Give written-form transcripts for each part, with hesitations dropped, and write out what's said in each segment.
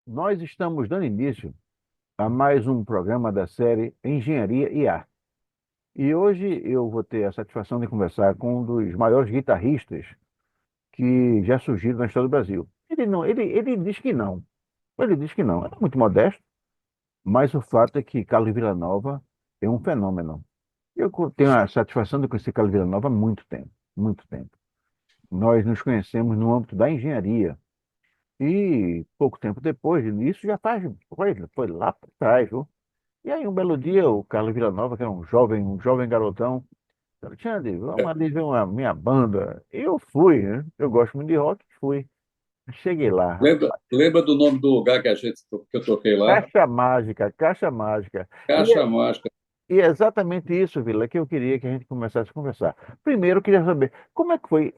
Nós estamos dando início a mais um programa da série Engenharia e Arte. E hoje eu vou ter a satisfação de conversar com um dos maiores guitarristas que já surgiram na história do Brasil. Ele não, ele diz que não. Ele diz que não. É muito modesto, mas o fato é que Carlos Villanova é um fenômeno. Tenho a satisfação de conhecer Carlos Villanova há muito tempo, muito tempo. Nós nos conhecemos no âmbito da engenharia. E pouco tempo depois, isso já foi lá para trás, viu? E aí, um belo dia, o Carlos Villanova, que era um jovem garotão, falou, Alexandre, vamos ali ver uma minha banda. E eu fui, né? Eu gosto muito de rock, fui. Cheguei lá. Lembra do nome do lugar que eu toquei lá? Caixa Mágica, Caixa Mágica. E, Caixa Mágica. e é exatamente isso, Vila, que eu queria que a gente começasse a conversar. Primeiro, eu queria saber, como é que foi,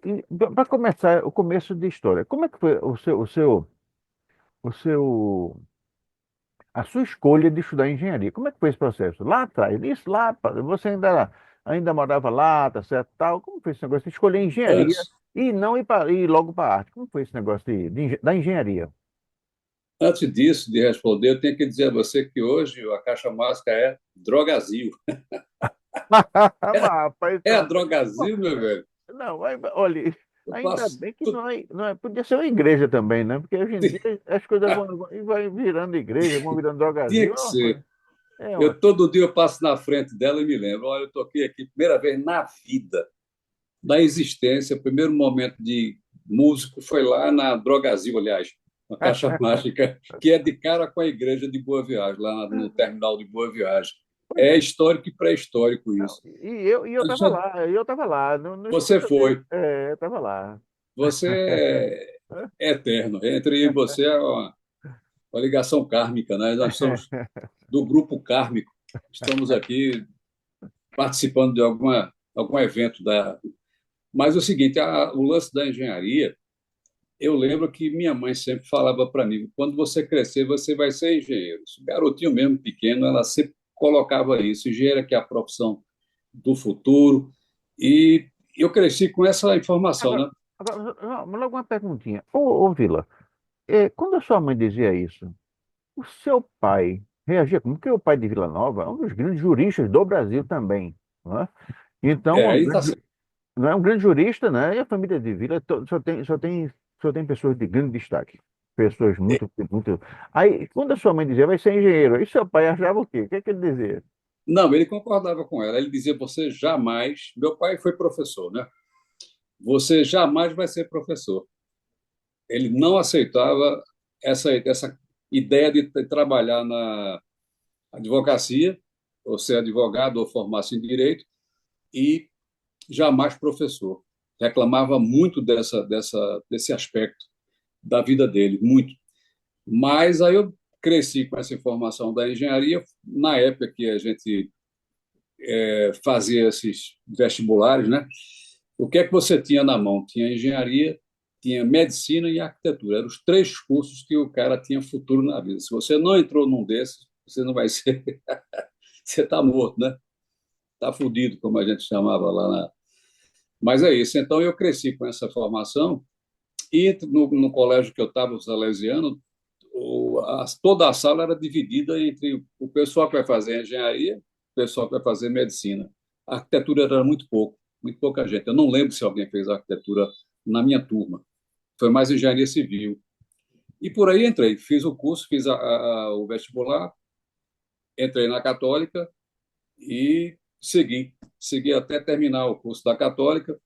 para começar o começo de história, como é que foi o seu a sua escolha de estudar engenharia. Como é que foi esse processo? Lá atrás, isso lá, você ainda morava lá, tá certo, tal. Como foi esse negócio de escolher engenharia Antes, e não ir logo para arte? Como foi esse negócio da engenharia? antes disso, de responder, eu tenho que dizer a você que hoje a Caixa Mágica é Drogazil. Mas, rapaz, É a então, Drogazil, meu velho. não, olha, Eu ainda passo bem que tudo. não é, podia ser uma igreja também, né? Porque hoje em dia as coisas vai virando igreja, vão virando Tinha drogazil, que ser. é uma, Eu todo dia eu passo na frente dela e me lembro. Olha, eu toquei aqui primeira vez na vida, na existência, o primeiro momento de músico foi lá na Drogazil, aliás, na Caixa Mágica, que é de cara com a igreja de Boa Viagem, lá no terminal de Boa Viagem. pois É é. histórico e pré-histórico Não, isso. e eu tava Alexandre, lá, não você esqueça dele. foi, Eu tava lá. você é eterno. Entre eu e você é uma ligação kármica, né? Nós somos do grupo kármico. Estamos aqui participando de algum evento da. Mas é o seguinte, o lance da engenharia, eu lembro que minha mãe sempre falava para mim, quando você crescer, você vai ser engenheiro. Esse garotinho mesmo, pequeno, ela sempre colocava isso, engenheiro que é a profissão do futuro. E eu cresci com essa informação, Agora, né? mas logo uma perguntinha. Ô, Vila, quando a sua mãe dizia isso, o seu pai reagia como? Porque o pai de Vila Nova é um dos grandes juristas do Brasil também, não é? Então, Aí tá, não é um grande jurista, né? E a família de Vila só tem pessoas de grande destaque. Pessoas muito. Aí, quando a sua mãe dizia, vai ser engenheiro, aí seu pai achava o quê? O que é que ele dizia? não, ele concordava com ela. Ele dizia: você jamais. Meu pai foi professor, né? Você jamais vai ser professor. Ele não aceitava essa ideia de trabalhar na advocacia, ou ser advogado ou formar-se em direito, e jamais professor. Reclamava muito desse aspecto da vida dele, muito. Mas aí eu cresci com essa informação da engenharia. Na época que a gente fazia esses vestibulares, né? O que é que você tinha na mão? Tinha engenharia, tinha medicina e arquitetura. Eram os três cursos que o cara tinha futuro na vida. Se você não entrou num desses, você não vai ser. Você está morto, né? Está fudido, como a gente chamava lá na. Mas é isso. Então eu cresci com essa formação e no colégio que eu estava, o Salesiano, toda a sala era dividida entre o pessoal que vai fazer engenharia, o pessoal que vai fazer medicina. A arquitetura era muito pouca gente. Eu não lembro se alguém fez arquitetura na minha turma. Foi mais engenharia civil. E por aí entrei, fiz o curso, fiz o vestibular, entrei na Católica e segui até terminar o curso da Católica.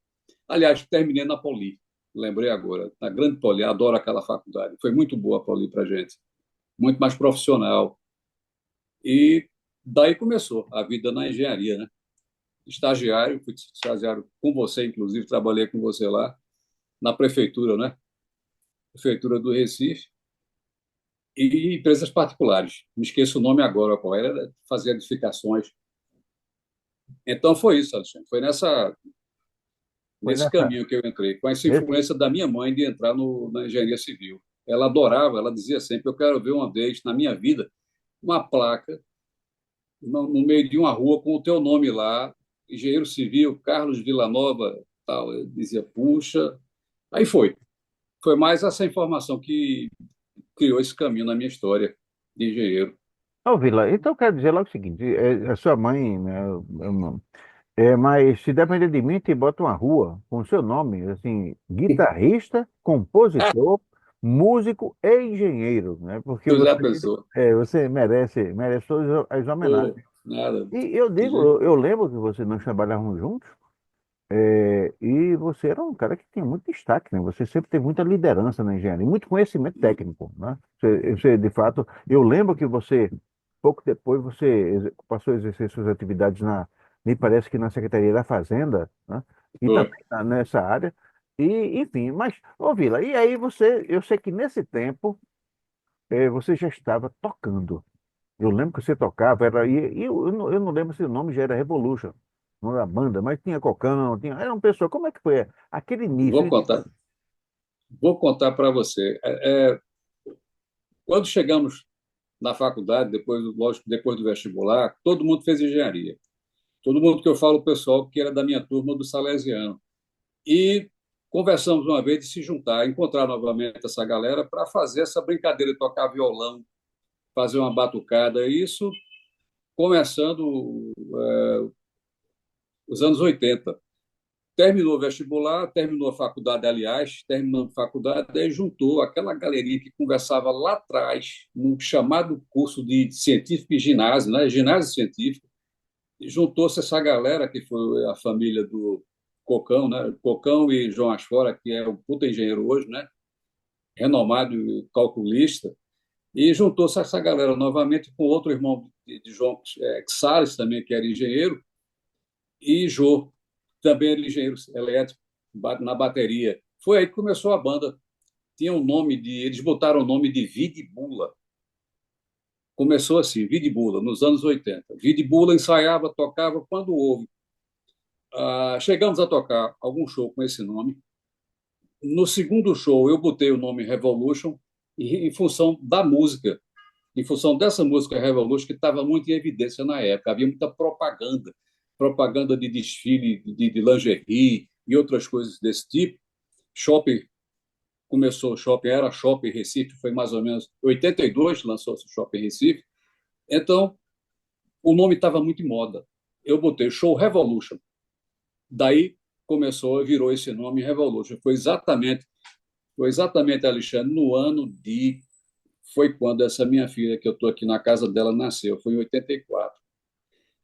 Aliás, terminei na Poli, lembrei agora, na Grande Poli, adoro aquela faculdade. Foi muito boa a Poli para gente. muito mais profissional. E daí começou a vida na engenharia, né? Estagiário, fui estagiário com você, inclusive, trabalhei com você lá, na prefeitura, né? Prefeitura do Recife, e empresas particulares. Me esqueço o nome agora, qual era, fazia edificações. Então foi isso, Alexandre. Foi Foi nesse caminho que eu entrei, com essa nesse, influência da minha mãe de entrar na engenharia civil. Ela adorava, ela dizia sempre: eu quero ver uma vez na minha vida uma placa no meio de uma rua com o teu nome lá, engenheiro civil, Carlos Villanova, tal. Eu dizia: puxa. Aí foi. Foi mais essa informação que criou esse caminho na minha história de engenheiro. Ô, Vila, então quer dizer logo o seguinte, a sua mãe, né, mas se depender de mim, te bota uma rua com o seu nome, assim, guitarrista, compositor, músico e engenheiro, né? Porque Tu já você, pensou? você merece todas as homenagens. Pô, nada. E eu De digo, jeito. eu lembro que você nós trabalhávamos juntos, e você era um cara que tinha muito destaque, né? Você sempre teve muita liderança na engenharia, muito conhecimento técnico, né? De fato, eu lembro que você, pouco depois, você passou a exercer suas atividades me parece que na Secretaria da Fazenda, né? E Foi. também nessa área. E, enfim, mas, ô Vila, e aí eu sei que nesse tempo, você já estava tocando. Eu lembro que você tocava, eu não lembro se o nome já era Revolution, não era banda, mas tinha Cocão, era uma pessoa. Como é que foi aquele Vou início? contar. Vou contar para você. Quando chegamos na faculdade, lógico, depois do vestibular, todo mundo fez engenharia. Todo mundo que eu falo, o pessoal que era da minha turma do Salesiano. E conversamos uma vez de se juntar, encontrar novamente essa galera para fazer essa brincadeira de tocar violão, fazer uma batucada. Isso começando os anos 80. Terminou o vestibular, terminou a faculdade, aliás, terminando a faculdade, aí juntou aquela galerinha que conversava lá atrás, num chamado curso de científico e ginásio, né? Ginásio científico, e juntou-se essa galera, que foi a família do Cocão, né? Cocão e João Asfora, que é um puta engenheiro hoje, né? Renomado calculista, e juntou-se essa galera novamente com outro irmão de João, Salles, também, que era engenheiro, e Jô, também era engenheiro elétrico, na bateria. Foi aí que começou a banda. Tinha um nome eles botaram o nome de Vidibula. Começou assim, Vidibula, nos anos 80. Vidibula ensaiava, tocava quando houve. Chegamos a tocar algum show com esse nome. No segundo show, eu botei o nome Revolution, em função da música, em função dessa música Revolution, que estava muito em evidência na época. Havia muita propaganda, propaganda de desfile de lingerie e outras coisas desse tipo. Shopping começou, o shopping era Shopping Recife, foi mais ou menos 82, lançou-se o Shopping Recife. Então, o nome estava muito em moda. Eu botei Show Revolution. Daí começou, virou esse nome Revolution. Foi exatamente, Alexandre, no ano de. Foi quando essa minha filha, que eu estou aqui na casa dela, nasceu. Foi em 84.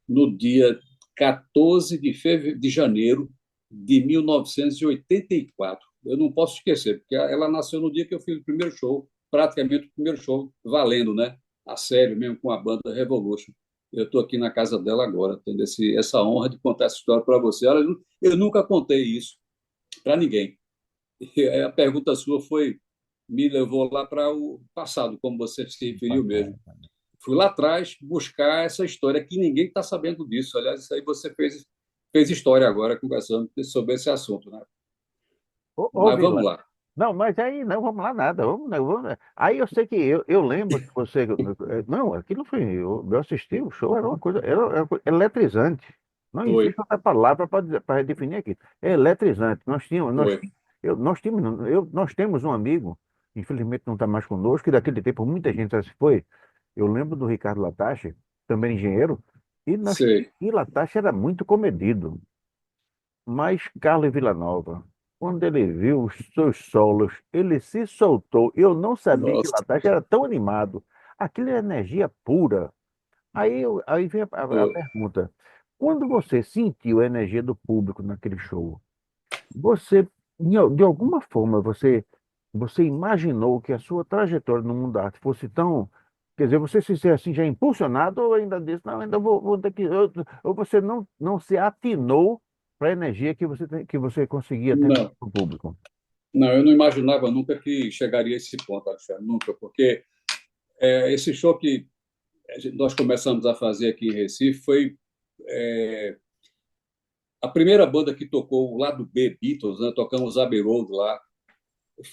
No dia 14 de janeiro de 1984. Eu não posso esquecer, porque ela nasceu no dia que eu fiz o primeiro show, praticamente o primeiro show valendo, né? A sério mesmo, com a banda Revolution. Eu estou aqui na casa dela agora, tendo essa honra de contar essa história para você. Olha, eu nunca contei isso para ninguém. E a pergunta sua me levou lá para o passado, como você se referiu mesmo. Bacana. Fui lá atrás buscar essa história que ninguém está sabendo disso. Aliás, isso aí você fez história agora conversando sobre esse assunto, né? Ô, Mas vamos Vila, lá. não, mas aí não vamos lá nada. Aí eu sei que eu lembro que você. Não, aquilo foi. Eu assisti o show, era uma coisa eletrizante. Não Foi, existe outra palavra para definir aquilo. É eletrizante. foi. Nós temos um amigo, infelizmente não está mais conosco, que daquele tempo muita gente já se foi. Eu lembro do Ricardo Latache, também engenheiro, Sei. e Latache era muito comedido. Mas Carlos Villanova, quando ele viu os seus solos, ele se soltou. Eu não sabia que Nossa. Latache era tão animado. Aquilo é energia pura. Aí vem a Foi. pergunta. Quando você sentiu a energia do público naquele show, você, de alguma forma, você imaginou que a sua trajetória no mundo da arte fosse tão Quer dizer, você se sente assim já impulsionado ou ainda disse, não, ainda vou ter que. Ou você não se atinou para a energia que que você conseguia ter Não, no público. não, eu não imaginava nunca que chegaria a esse ponto, Alexandre, nunca, porque esse show que nós começamos a fazer aqui em Recife foi a primeira banda que tocou o lado B, Beatles, né? Tocamos Abbey Road lá.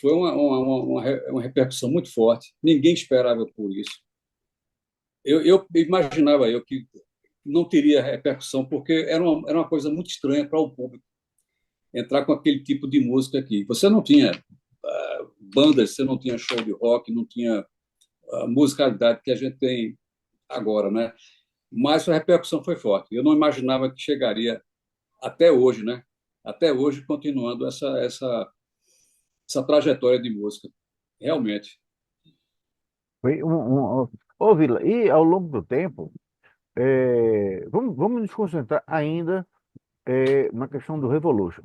Foi uma repercussão muito forte. Ninguém esperava por isso. Eu imaginava eu que não teria repercussão, porque era uma coisa muito estranha para o público entrar com aquele tipo de música aqui. Você não tinha bandas, você não tinha show de rock, não tinha a musicalidade que a gente tem agora, né? Mas a repercussão foi forte. Eu não imaginava que chegaria até hoje, né? Até hoje, continuando essa trajetória de música. Realmente. Foi Ô, Vila, e ao longo do tempo, vamos nos concentrar ainda na questão do Revolution.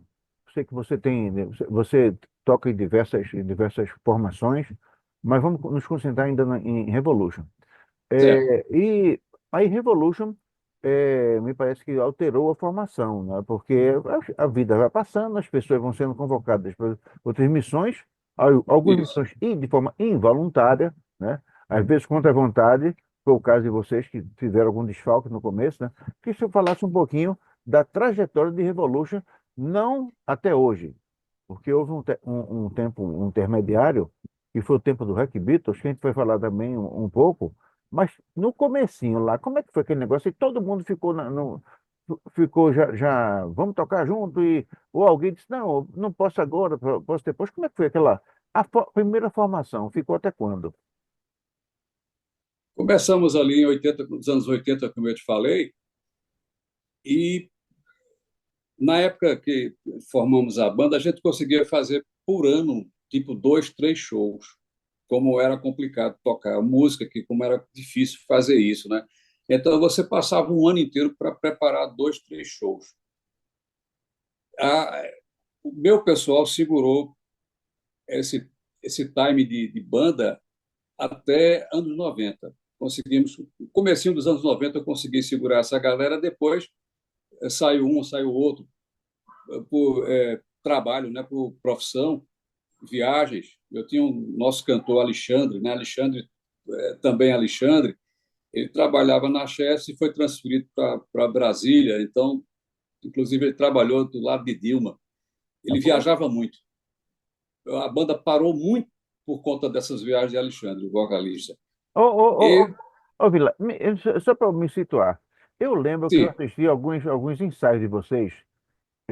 Sei que você tem, né, você toca em diversas formações, mas vamos nos concentrar ainda em Revolution. Certo. E aí Revolution me parece que alterou a formação, né? Porque a vida vai passando, as pessoas vão sendo convocadas para outras missões, algumas Isso. missões de forma involuntária, né? Às vezes contra a vontade, foi o caso de vocês que tiveram algum desfalque no começo, né? Que se eu falasse um pouquinho da trajetória de Revolution, não até hoje, porque houve um tempo intermediário, que foi o tempo do Hack Beatles, que a gente vai falar também um pouco, mas no comecinho lá, como é que foi aquele negócio? E todo mundo ficou, ficou já, vamos tocar junto, ou alguém disse, não, não posso agora, posso depois. Como é que foi aquela, primeira formação? Ficou até quando? Começamos ali em 80, nos anos 80, como eu te falei, e na época que formamos a banda, a gente conseguia fazer por ano, tipo, dois, três shows. Como era complicado tocar música, que como era difícil fazer isso, né? Então você passava um ano inteiro para preparar dois, três shows. A, o meu pessoal segurou esse time de banda até anos 90. Conseguimos, no comecinho dos anos 90, eu consegui segurar essa galera, depois saiu um, saiu outro, por trabalho, né, por profissão, viagens. Eu tinha um nosso cantor Alexandre, né, Alexandre, também Alexandre, ele trabalhava na Chess e foi transferido para Brasília, então, inclusive, ele trabalhou do lado de Dilma. Tá Ele bom? viajava muito. A banda parou muito por conta dessas viagens de Alexandre, o vocalista. Ô, ô, ô, E, ô, ô, Vila, só para me situar, eu lembro que eu sim, assisti alguns ensaios de vocês.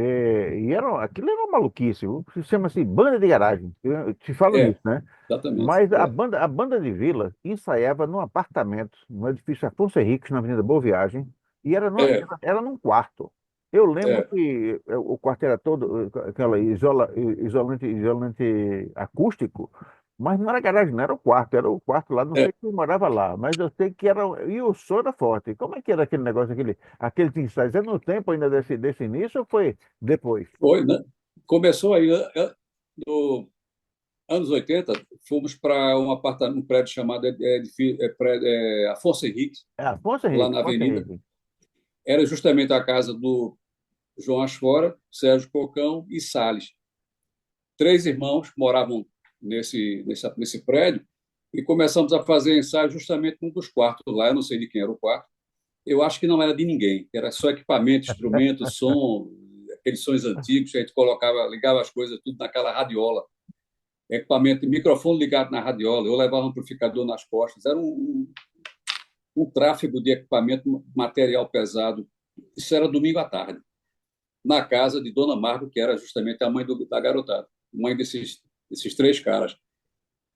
E aquilo era uma maluquice. Se chama-se banda de garagem. Eu te falo nisso, né? exatamente. Mas a banda de Vila ensaiava num apartamento, no edifício Afonso Henriques, na Avenida Boa Viagem, e É, era num quarto. Eu lembro é, que o quarto era todo aquela isolante acústico, mas não era garagem, não era o quarto lá, não é. sei quem morava lá, mas eu sei que era, e o som era forte. Como é que era aquele negócio, aqueles ensaios? É no tempo ainda desse início ou foi depois? Foi, né? Começou aí, no anos 80, fomos para um apartamento, um prédio chamado Afonso Henriques, É, Afonso lá Henrique, na Afonso Avenida. Henrique. Era justamente a casa do João Asfora, Sérgio Cocão e Salles. Três irmãos moravam nesse prédio e começamos a fazer ensaio justamente num dos quartos lá. Eu não sei de quem era o quarto. Eu acho que não era de ninguém, era só equipamento, instrumento, som, aqueles sons antigos, a gente colocava, ligava as coisas tudo naquela radiola, equipamento, microfone ligado na radiola, eu levava um amplificador nas costas, era um tráfego de equipamento, material pesado. Isso era domingo à tarde, na casa de Dona Margot, que era justamente a mãe da garotada, mãe desses três caras.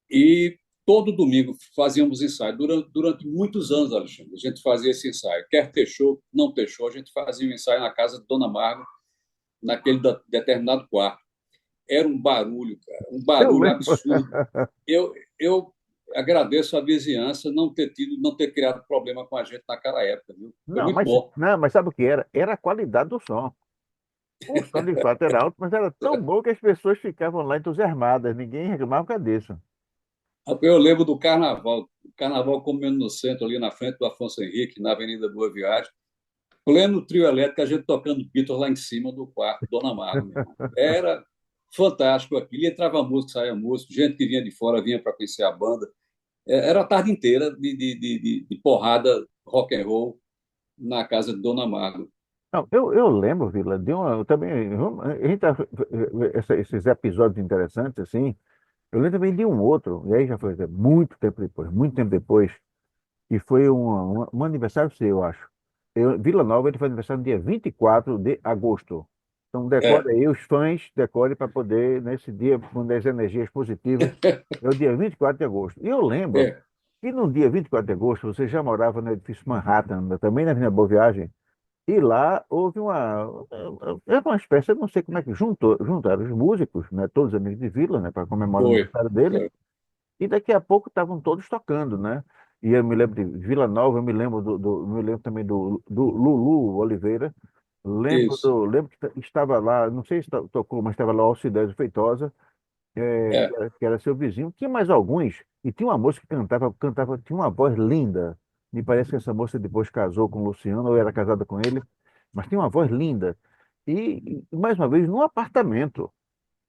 E todo domingo fazíamos ensaio, durante muitos anos, Alexandre. A gente fazia esse ensaio. Quer ter show, não ter show, a gente fazia um ensaio na casa de Dona Margot, naquele determinado quarto. Era um barulho, cara, um Eu barulho lembro. absurdo. Eu agradeço a vizinhança não ter criado problema com a gente naquela época, viu? Foi Não, muito mas, bom. não, mas sabe o que era? Era a qualidade do som. O som de fato era alto, mas era tão bom que as pessoas ficavam lá entusiasmadas. Ninguém reclamava por causa disso. Eu lembro do carnaval, o carnaval comendo no centro, ali na frente do Afonso Henrique, na Avenida Boa Viagem, pleno trio elétrico, a gente tocando Beatles lá em cima do quarto, Dona Marga, meu irmão. Era fantástico aquilo. E entrava música, saía música, gente que vinha de fora vinha para conhecer a banda. Era a tarde inteira de porrada rock and roll na casa de Dona Marga. Não, eu lembro, Vila, de uma, eu também, a gente tá, esses episódios interessantes, assim, eu lembro também de um outro, e aí já foi muito tempo depois, que foi um aniversário seu, eu acho. Vila Nova, ele foi aniversário no dia 24 de agosto. Então, decore É, aí, os fãs, decore para poder, nesse dia, com as energias positivas, é o dia 24 de agosto. E eu lembro é, que no dia 24 de agosto, você já morava no edifício Manhattan, também na Avenida Boa Viagem, e lá houve era uma espécie, eu não sei como é que juntaram os músicos, né, todos os amigos de Vila, né, para comemorar o foi. aniversário dele, Foi. e daqui a pouco estavam todos tocando, né? E eu me lembro de Vila Nova, eu me lembro me lembro também do Lulu Oliveira, Isso. lembro que estava lá, não sei se tocou, mas estava lá o Alcides Feitosa, É, que era seu vizinho. Tinha mais alguns, e tinha uma moça que cantava, tinha uma voz linda. Me parece que essa moça depois casou com o Luciano, ou era casada com ele, mas tinha uma voz linda. Mais uma vez, num apartamento.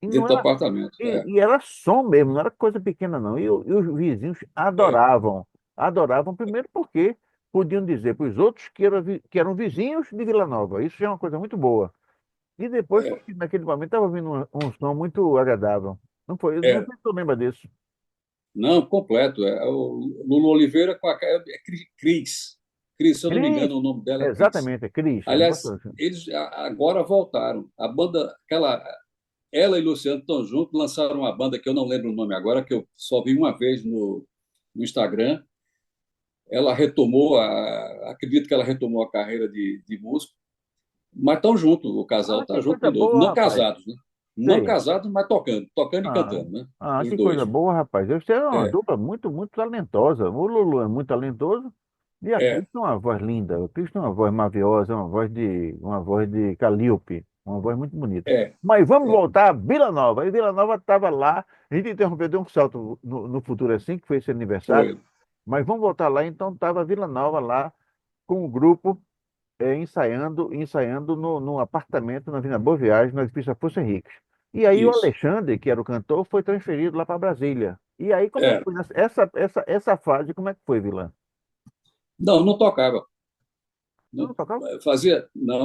E não dentro do era, apartamento. É, e era som mesmo, não era coisa pequena, não. E os vizinhos é, adoravam. Adoravam, primeiro porque podiam dizer para os outros que eram vizinhos de Vila Nova. Isso já é uma coisa muito boa. E depois, é, porque naquele momento estava vindo um som muito agradável. Não foi? Não é. sei se tu lembra disso. Não, completo. É o Lulu Oliveira com Cris. Cris, se eu não me Cris, engano, o nome dela é Cris. exatamente, é Cris. É um Aliás, negócio assim. eles agora voltaram. A banda, ela e Luciano estão juntos, lançaram uma banda que eu não lembro o nome agora, que eu só vi uma vez no Instagram. Ela retomou, acredito que ela retomou a carreira de músico, mas estão juntos, o casal Ah, está que junto coisa de novo. boa, Não rapaz. casados, né? Não Sei. casados, mas tocando e Ah, cantando, né? Os que coisa dois. boa, rapaz. Você é uma É, dupla muito talentosa. O Lulu é muito talentoso e a Cris é, tem uma voz linda. A Cris tem uma voz maviosa, uma voz de Calíope, uma voz muito bonita. é, Mas vamos é. voltar a Vila Nova. E Vila Nova estava lá. A gente interrompeu, deu um salto no futuro assim, que foi esse aniversário. Foi. Mas vamos voltar lá. Então estava Vila Nova lá com o grupo ensaiando no apartamento na Avenida Boa Viagem, no edifício Afonso Henriques. E aí o Isso. Alexandre, que era o cantor, foi transferido lá para Brasília. E aí como é que É. foi essa fase, como é que foi, Vilã? Não, não tocava. Não, não Não, tocava?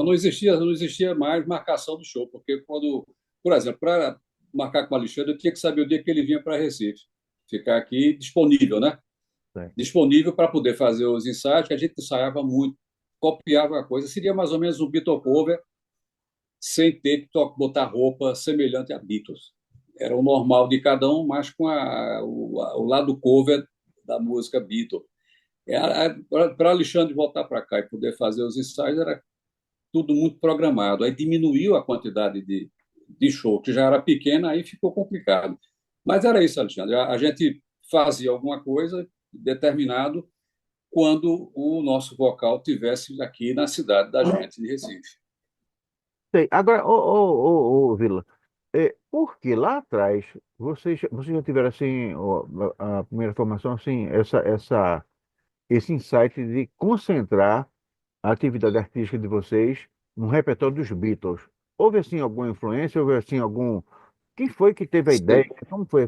não existia mais marcação do show, porque quando, por exemplo, para marcar com o Alexandre, eu tinha que saber o dia que ele vinha para Recife, ficar aqui disponível, né? Sim. Disponível para poder fazer os ensaios, que a gente ensaiava muito, copiava a coisa, seria mais ou menos um Beatle cover, sem ter que botar roupa semelhante a Beatles. Era o normal de cada um, mas com o lado cover da música Beatles. Para Alexandre voltar para cá e poder fazer os ensaios, era tudo muito programado. Aí diminuiu a quantidade de show, que já era pequena, aí ficou complicado. Mas era isso, Alexandre. A gente fazia alguma coisa determinado quando o nosso vocal tivesse aqui na cidade da gente, de Recife. Sei. Agora, Vila, porque lá atrás vocês já tiveram assim a primeira formação assim, esse insight de concentrar a atividade artística de vocês no repertório dos Beatles. Houve assim alguma influência? Houve assim algum. Quem foi que teve a ideia? Sim, Como foi é,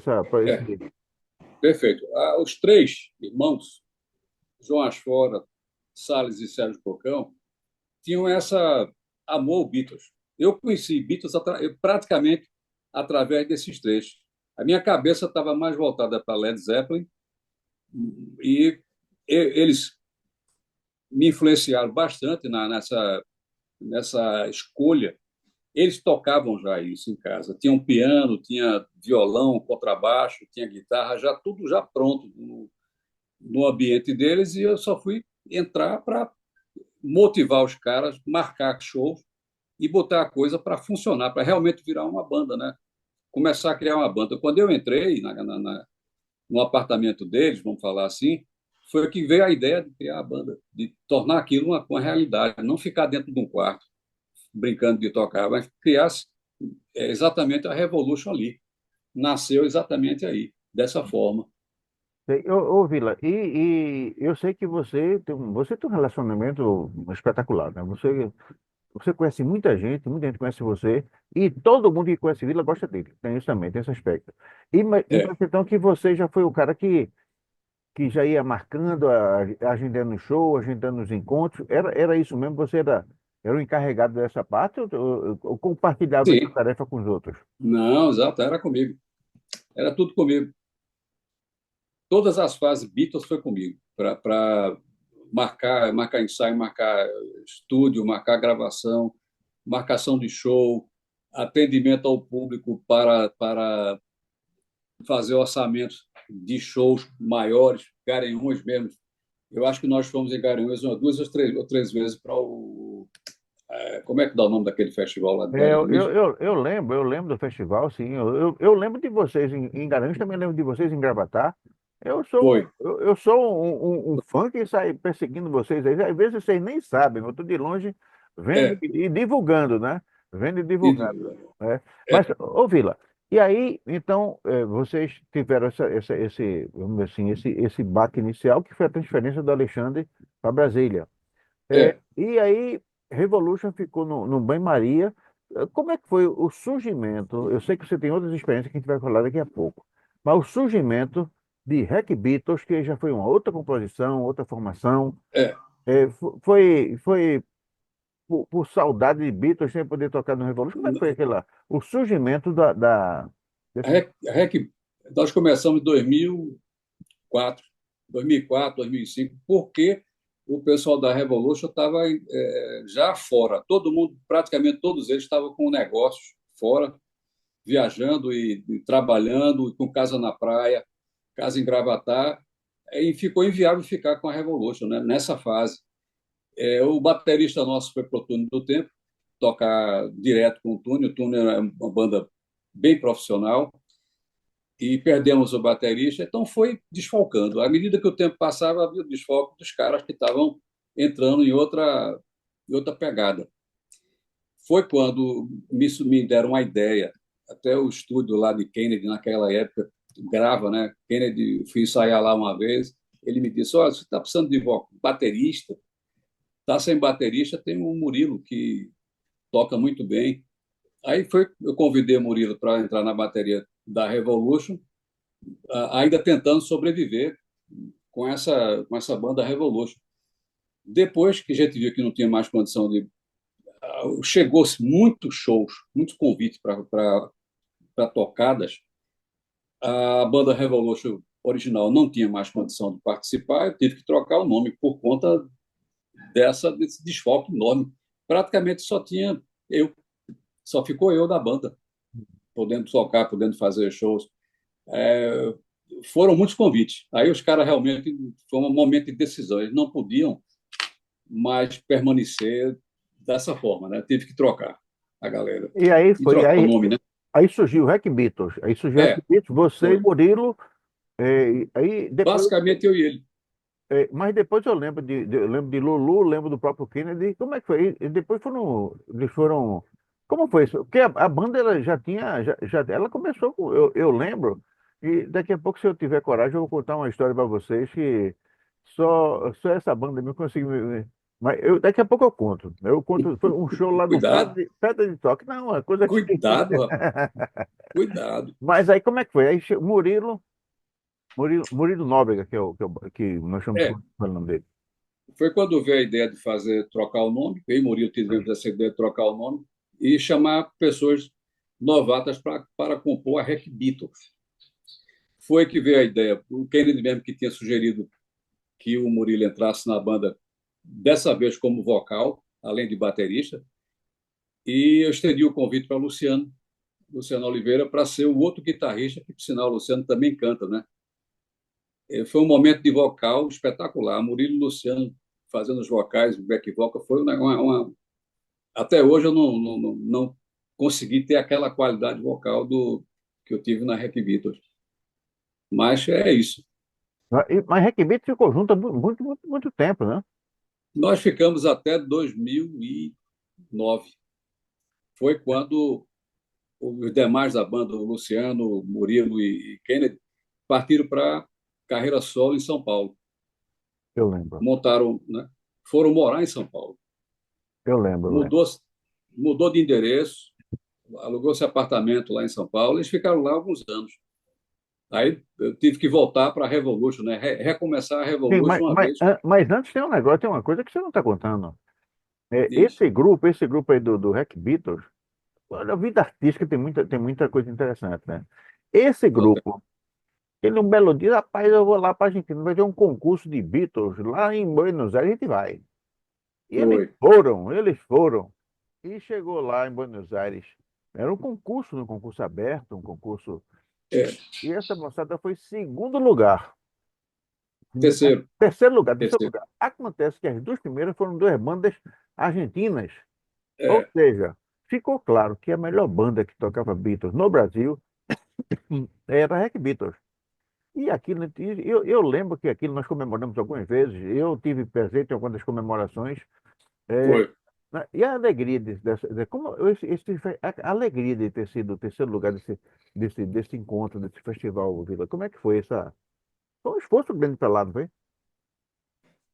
perfeito. Os três irmãos, João Asfora, Salles e Sérgio Cocão, tinham essa amor ao Beatles. Eu conheci Beatles praticamente através desses três. A minha cabeça estava mais voltada para Led Zeppelin e eles me influenciaram bastante nessa escolha. Eles tocavam já isso em casa. Tinha um piano, tinha violão, contrabaixo, tinha guitarra, já tudo já pronto no ambiente deles e eu só fui entrar para motivar os caras, marcar shows e botar a coisa para funcionar, para realmente virar uma banda, né? Começar a criar uma banda. Quando eu entrei no apartamento deles, vamos falar assim, foi que veio a ideia de criar a banda, de tornar aquilo uma realidade, não ficar dentro de um quarto brincando de tocar, mas criar exatamente a Revolution ali. Nasceu exatamente aí, dessa forma. Vila, e eu sei que você tem um relacionamento espetacular, né? Você conhece muita gente conhece você, e todo mundo que conhece Vila gosta dele. Tem isso também, tem esse aspecto. E É, para questão que você já foi o cara que já ia marcando, agendando show, agendando os encontros. Era isso mesmo? Era o encarregado dessa parte ou compartilhava essa sim, tarefa com os outros? não, exato, era comigo. Era tudo comigo. Todas as fases Beatles foi comigo, para marcar ensaio, marcar estúdio, marcar gravação, marcação de show, atendimento ao público para fazer orçamentos de shows maiores, Garanhuns mesmo. Eu acho que nós fomos em Garanhuns uma, duas ou três vezes para o. Como é que dá o nome daquele festival lá de Garanhuns? Eu lembro do festival, sim. Eu lembro de vocês em Garanhuns, também lembro de vocês em Gravatá. Foi. Eu sou um fã que sai perseguindo vocês aí. Às vezes vocês nem sabem, eu estou de longe vendo É, e divulgando, né? Vendo e e, divulgando. Né? é, Mas, ô Vila, e aí, então, vocês tiveram vamos dizer assim, esse baque inicial, que foi a transferência do Alexandre para Brasília. é, E aí, Revolution ficou no banho-maria. Como é que foi o surgimento? Eu sei que você tem outras experiências que a gente vai falar daqui a pouco, mas o surgimento de Hack Beatles, que já foi uma outra composição, outra formação, é. foi por saudade de Beatles sem poder tocar no Revolution. Como é que foi o surgimento A desse... REC, a REC, nós começamos em 2004, 2004, 2005, porque o pessoal da Revolution estava já fora. Todo mundo, praticamente todos eles, estavam com negócios fora, viajando e trabalhando, com casa na praia, casa em Gravatá, e ficou inviável ficar com a Revolution, né, nessa fase. O baterista nosso foi para o Túnel do Tempo, tocar direto com o Túnel. O Túnel é uma banda bem profissional, e perdemos o baterista, então foi desfalcando. À medida que o tempo passava, havia o desfalque dos caras que estavam entrando em outra pegada. Foi quando me deram uma ideia, até o estúdio lá de Kennedy, naquela época, grava, né? Kennedy, fui ensaiar lá uma vez, ele me disse, olha, você está precisando de baterista? Está sem baterista, tem o Murilo, que toca muito bem. Aí eu convidei o Murilo para entrar na bateria da Revolution, ainda tentando sobreviver com essa banda Revolution. Depois que a gente viu que não tinha mais condição de. Chegou-se muitos shows, muitos convites para tocadas. A banda Revolution original não tinha mais condição de participar, eu tive que trocar o nome por conta desse desfalque enorme. Praticamente só tinha eu, só ficou eu da banda, podendo tocar, podendo fazer shows. É, foram muitos convites. Aí os caras realmente foi um momento de decisão. Eles não podiam mais permanecer dessa forma, né? Teve que trocar a galera E aí e foi, trocar o aí, nome, né? aí surgiu o Hack Beatles. Aí surgiu o Hack É, Beatles, você e foi. Murilo. Aí depois Basicamente eu e ele. mas depois eu lembro de Lulu, lembro do próprio Kennedy. Como é que foi? E depois eles foram. Como foi isso? Porque a banda ela já tinha, ela começou eu lembro, e daqui a pouco, se eu tiver coragem, eu vou contar uma história para vocês que só essa banda me conseguiu. Mas daqui a pouco eu conto. Eu conto, foi um show lá no Cuidado, Pedra de Toque. Não, é coisa que. cuidado, rapaz. Cuidado. Mas aí como é que foi? Aí Murilo Nóbrega, que nós chamamos É, de o nome dele. foi quando veio a ideia de fazer, trocar o nome, eu e Murilo tivemos essa ideia de trocar o nome e chamar pessoas novatas para compor a Rec Beatles. Foi que veio a ideia, o Kennedy mesmo que tinha sugerido que o Murilo entrasse na banda, dessa vez como vocal, além de baterista, e eu estendi o convite para Luciano Oliveira, para ser o outro guitarrista, que, por sinal, o Luciano também canta, né? Foi um momento de vocal espetacular. Murilo e Luciano fazendo os vocais, o back vocal, foi até hoje eu não consegui ter aquela qualidade vocal que eu tive na Rec Beatles. Mas é isso. Mas Requebito ficou junto há muito tempo, né? Nós ficamos até 2009. Foi quando os demais da banda, o Luciano, Murilo e Kennedy, partiram para carreira solo em São Paulo. Eu lembro, Montaram, né? Foram morar em São Paulo. eu lembro, eu lembro. Mudou, mudou de endereço, alugou-se apartamento lá em São Paulo, eles ficaram lá alguns anos. Aí eu tive que voltar para a Revolution, né? Recomeçar a Sim, Revolution uma vez. mas antes tem um negócio, tem uma coisa que você não está contando. Diz, Esse grupo aí do Hack Beatles, olha, a vida artística tem muita coisa interessante, né? Esse ok, grupo, ele um belo dia, rapaz, eu vou lá para a Argentina, vai ter um concurso de Beatles lá em Buenos Aires, a gente vai. E foi. eles foram. E chegou lá em Buenos Aires. Era um concurso aberto, um concurso. É, E essa moçada foi segundo lugar. terceiro, Terceiro terceiro. lugar. Acontece que as duas primeiras foram duas bandas argentinas. Ou É, seja, ficou claro que a melhor banda que tocava Beatles no Brasil era a Hack Beatles. E aquilo, eu lembro que aquilo nós comemoramos algumas vezes. Eu tive presente em algumas das comemorações. É, foi. né, e a alegria como a alegria de ter sido o terceiro lugar desse encontro, desse festival, Vila, como é que foi essa? Foi um esforço grande para lá, não foi?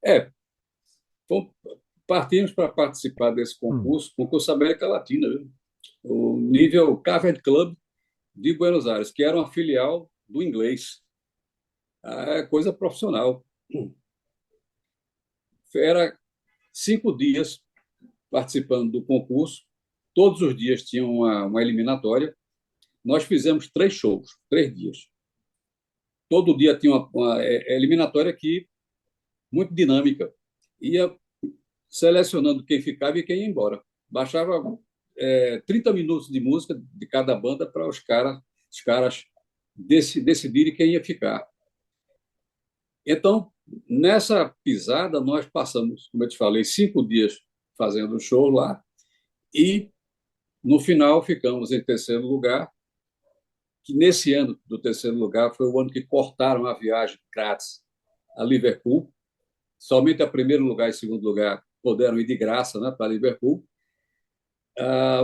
É, então, partimos para participar desse Hum. concurso América Latina, viu? O nível Cavern Club de Buenos Aires, que era uma filial do inglês. É coisa profissional. Era 5 dias participando do concurso, todos os dias tinha uma eliminatória. Nós fizemos 3 shows, 3 dias. Todo dia tinha uma eliminatória que muito dinâmica. Ia selecionando quem ficava e quem ia embora. Baixava 30 minutos de música de cada banda para os caras decidirem quem ia ficar. Então, nessa pisada, nós passamos, como eu te falei, 5 dias fazendo o show lá e, no final, ficamos em terceiro lugar, que nesse ano do terceiro lugar foi o ano que cortaram a viagem grátis a Liverpool. Somente a primeiro lugar e segundo lugar puderam ir de graça, né, para Liverpool.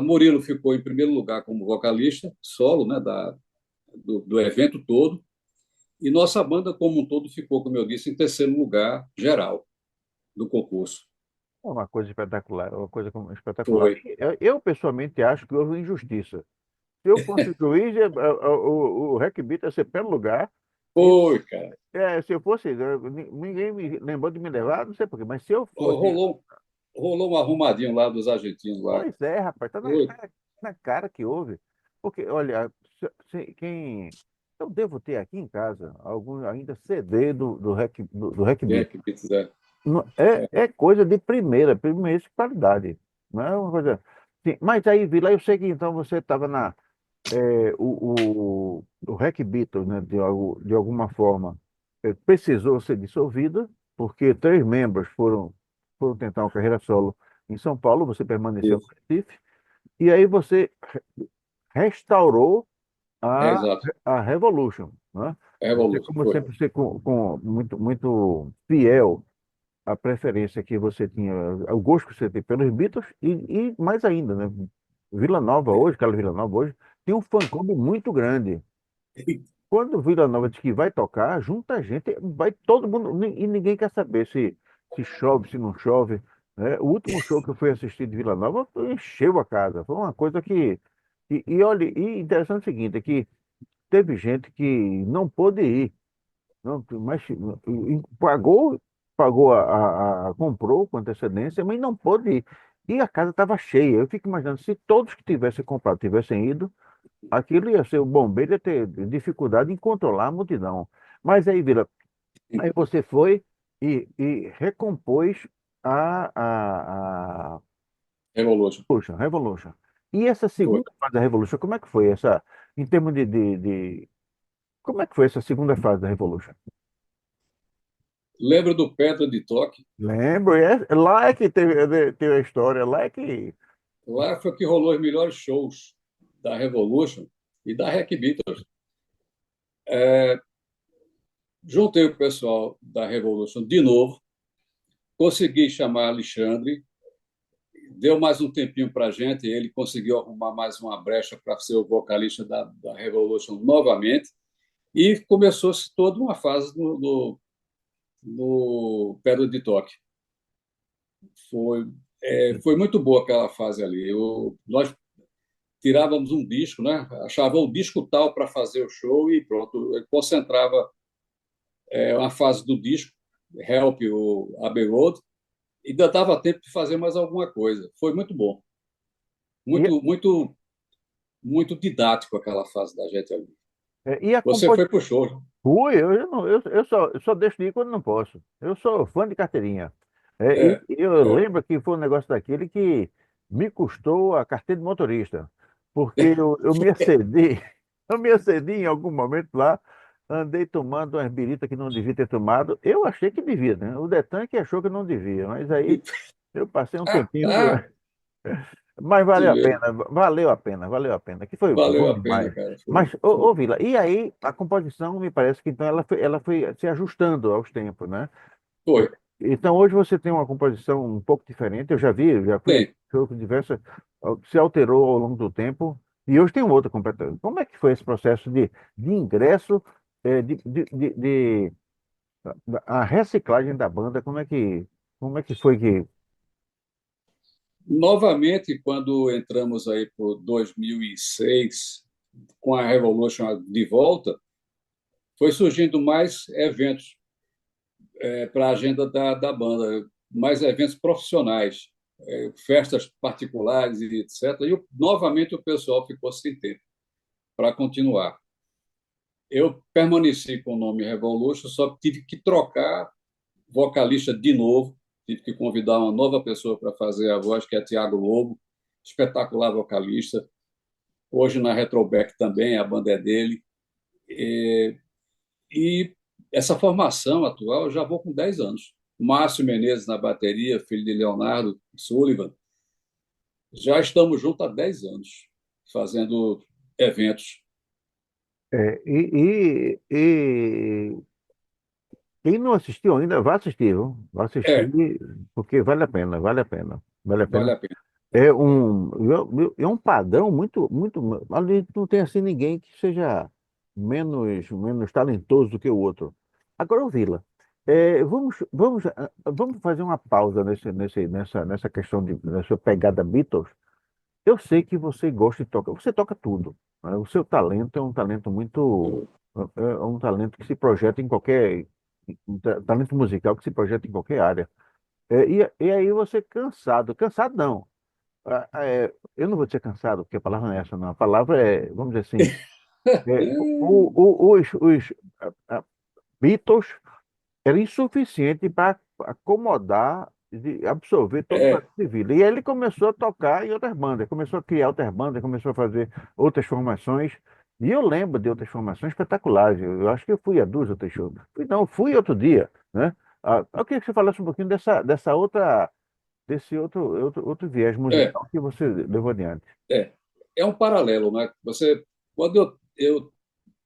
Murilo ficou em primeiro lugar como vocalista, solo, né, do evento todo. E nossa banda, como um todo, ficou, como eu disse, em terceiro lugar geral do concurso. É uma coisa espetacular, espetacular. Foi. Eu, pessoalmente acho que houve injustiça. Se eu fosse juiz, o Hack Beat ia ser pelo lugar. E Foi, cara. se eu fosse, ninguém me lembrou de me levar, não sei por quê, mas se eu fosse. Rolou, rolou um arrumadinho lá dos argentinos lá. Pois é, rapaz, Foi. na cara que houve. Porque, olha, eu devo ter aqui em casa algum ainda CD do Rec Quem é Beat. que quiser. É coisa de primeira qualidade. Não é uma coisa. Sim, mas aí, Vila, eu sei que então você estava o Rec Beatles, né, de alguma forma, precisou ser dissolvido, porque três membros foram tentar uma carreira solo em São Paulo, você permaneceu no Isso. Recife, e aí você restaurou É, a, exato. a Revolution, né? É Você, Revolution. como Foi. sempre, você muito fiel à preferência que você tinha, ao gosto que você tem pelos Beatles, e mais ainda, né? Vila Nova hoje, Carlos Vila Nova hoje, tem um fã-clube muito grande. Quando o Vila Nova diz que vai tocar, junta gente, vai todo mundo, e ninguém quer saber se chove, se não chove, né? O último show que eu fui assistir de Vila Nova encheu a casa. Foi uma coisa que. E olha, e interessante é o seguinte, é que teve gente que não pôde ir, não, mas pagou, comprou com antecedência, mas não pôde ir. E a casa estava cheia. Eu fico imaginando, se todos que tivessem comprado tivessem ido, aquilo ia ser, o bombeiro ia ter dificuldade em controlar a multidão. Mas aí, Vila, aí você foi e recompôs a Revolution. Revolution. E essa Foi. segunda fase da Revolution, como é que foi essa, em termos como é que foi essa segunda fase da Revolution? Lembra do Pedra de Toque? Lembro, lá é que teve a história, lá é que. Lá foi que rolou os melhores shows da Revolution e da Hack Beatles. Juntei o pessoal da Revolution de novo, consegui chamar Alexandre, deu mais um tempinho para a gente, ele conseguiu arrumar mais uma brecha para ser o vocalista da Revolution novamente. E começou-se toda uma fase no Pedra de Toque. Foi, foi muito boa aquela fase ali. Nós tirávamos um disco, né? Achava o disco tal para fazer o show e pronto. Eu concentrava uma fase do disco, Help, o Abbey Road, e ainda dava tempo de fazer mais alguma coisa. Foi muito bom. E, Muito, muito, muito didático aquela fase da gente ali. e a Você composição. foi pro show. Fui, eu, não, eu só deixo de ir quando não posso. Eu sou fã de carteirinha. E É, eu é. lembro que foi um negócio daquele que me custou a carteira de motorista, porque eu me excedi, eu me excedi em algum momento lá, andei tomando umas biritas que não devia ter tomado. Eu achei que devia, né? O Detran que achou que não devia, mas aí eu passei um Ah, tempinho, ah, mas tu valeu a vê. pena, valeu a pena, que foi Valeu bom a pena, demais. cara. Foi, Mas, ô Vila, e aí a composição me parece que então ela foi se ajustando aos tempos, né? foi. Então hoje você tem uma composição um pouco diferente, eu já vi, eu já fui a Tem. shows diversas, se alterou ao longo do tempo, e hoje tem um outro completamente. Como é que foi esse processo de ingresso, de a reciclagem da banda, como é que foi que... Novamente, quando entramos aí por 2006, com a Revolution de volta, foi surgindo mais eventos para a agenda da banda, mais eventos profissionais, festas particulares e etc. E novamente o pessoal ficou sem tempo para continuar. Eu permaneci com o nome Revolution, só tive que trocar vocalista de novo, tive que convidar uma nova pessoa para fazer a voz, que é Tiago Lobo, espetacular vocalista. Hoje na Retroback também, a banda é dele. E essa formação atual, eu já vou com 10 anos. Márcio Menezes na bateria, filho de Leonardo Sullivan. Já estamos juntos há 10 anos, fazendo eventos. E quem não assistiu ainda, vá assistir, viu? Vá assistir, É, porque vale a pena, vale a pena, vale a vale pena. a pena. É um padrão muito. Ali não tem assim ninguém que seja menos talentoso do que o outro. Agora, ô Vila, vamos fazer uma pausa nessa questão nessa pegada Beatles. Eu sei que você gosta de tocar, você toca tudo, né? O seu talento é um talento muito, é um talento que se projeta em qualquer, um talento musical que se projeta em qualquer área. E aí você cansado não. Eu não vou dizer cansado, porque a palavra não é essa, não. A palavra é, vamos dizer assim, os Beatles era insuficiente para acomodar, de absorver todo o É, talento de vida. E aí ele começou a tocar em outras bandas, começou a criar outras bandas, começou a fazer outras formações. E eu lembro de outras formações espetaculares. Eu acho que eu fui a duas outras shows. Fui outro dia, né? Eu queria que você falasse um pouquinho desse outro viés é, musical que você levou adiante. é. É um paralelo, né? Quando eu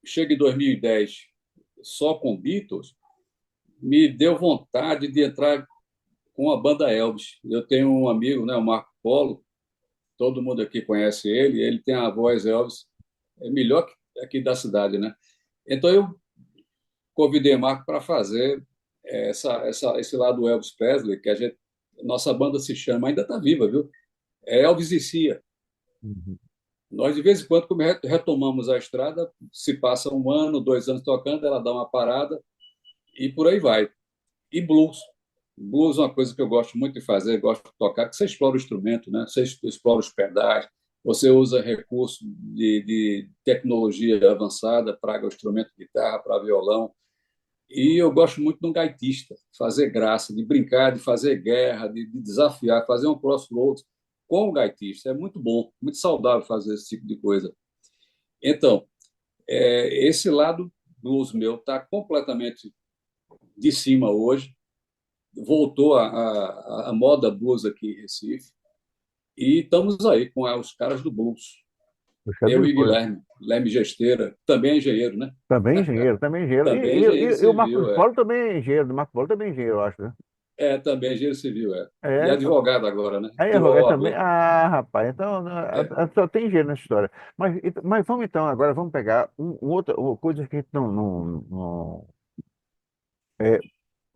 chego em 2010 só com Beatles, me deu vontade de entrar com a banda Elvis. Eu tenho um amigo, né, o Marco Polo, todo mundo aqui conhece ele, ele tem a voz Elvis, é melhor que aqui da cidade, né? Então eu convidei Marco para fazer esse lado do Elvis Presley, que nossa banda se chama, ainda está viva, viu? É Elvis e Cia. Uhum. Nós, de vez em quando, como retomamos a estrada, se passa um ano, 2 anos tocando, ela dá uma parada e por aí vai. E blues. Blues é uma coisa que eu gosto muito de fazer, gosto de tocar, que você explora o instrumento, né? Você explora os pedais, você usa recurso de tecnologia avançada para o instrumento de guitarra, para violão. E eu gosto muito de um gaitista, fazer graça, de brincar, de fazer guerra, de desafiar, fazer um crossroads com o gaitista. É muito bom, muito saudável fazer esse tipo de coisa. Então, esse lado blues meu está completamente de cima hoje. Voltou a moda blues aqui em Recife. E estamos aí com os caras do blues. Puxa Eu dos e dois. Guilherme Gesteira, também é engenheiro, né? Também engenheiro, também engenheiro. Também é E, engenheiro e o Marcos civil, é. Paulo também é engenheiro, o Marcos Paulo também é engenheiro, eu acho, né? também engenheiro civil, é. E É, advogado agora, né? aí a Virou advogado também. OAB. Ah, rapaz, então É, só tem engenheiro nessa história. Mas vamos então, agora vamos pegar uma coisa que a gente é,